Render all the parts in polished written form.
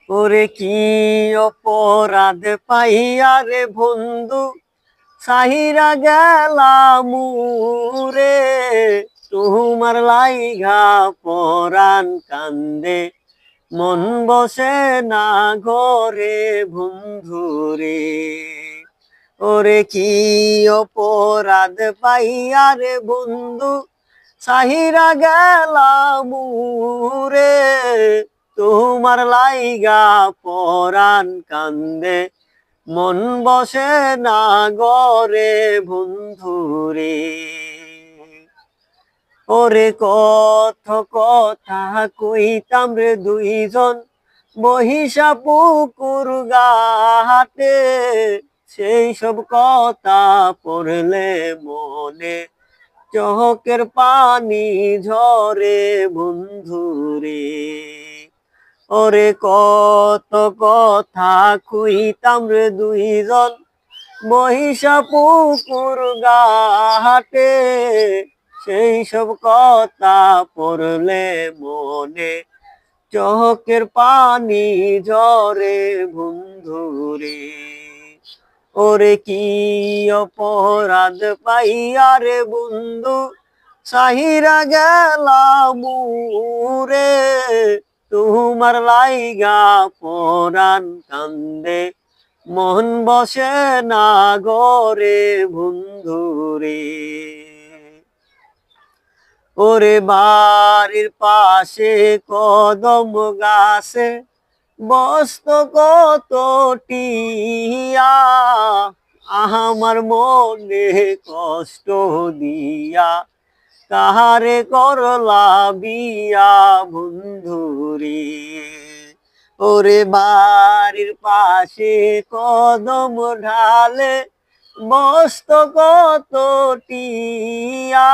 ওরে কি অপরাধ পাইয়া রে বন্ধু সাহিরা গেলাম রে, তোমার লাইগা পরাণ কান্দে মন বসে না ঘরে বন্ধু রে। ওরে কি অপরাধ পাইয়া রে বন্ধু সাহিরা গেলাম রে, তোমার লাইগা পরাণ কান্দে মন বসে না গরে বন্ধুরে। ওরে কত কথা কইতাম রে দুইজন বহিষা পুকুর ঘাটে, সেই সব কথা পড়লে মনে চোখের পানি ঝরে বন্ধুরে। ওরে কত কথা কইতাম রে দুইজন বহিষা পুকুর ঘাটে, সেই সব কথা পড়লে মনে চোখের পানি ঝরে বন্ধুরে। ওরে কি অপরাধ পাইয়া রে বন্ধু সাহিরা গেলাম রে, তোমার লাইগা পরাণ কান্দে মন বসে না গরে বন্ধুরে। ওরে বাড়ির পাশে কদম গাছে বস্ত কত টিয়া, আমার মনে কষ্ট দিয়া কাহারে করলা বিয়া বন্ধুরে। ওরে বাড়ির পাশে কদম ঢালে বস্ত কত টিয়া,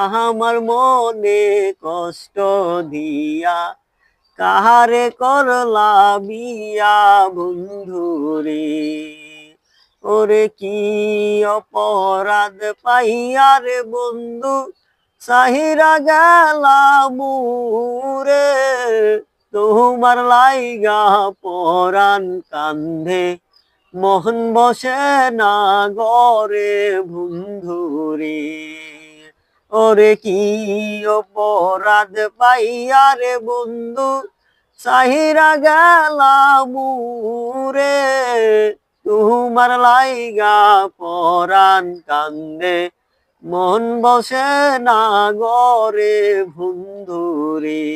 আমার মনে কষ্ট দিয়া কাহারে করলা বিয়া বন্ধুরে। ওরে কি অপরাধ পাইয়া রে বন্ধু সাহিরা গেলাম রে, তোমার লাইগা পরাণ কান্দে মন বসে না গরে বন্ধুরে। ওরে কি অপরাধ পাইয়া রে বন্ধু সাহিরা গেলাম রে, তোমার লাইগা পরাণ কান্দে মন বসে না গরে বন্ধুরে।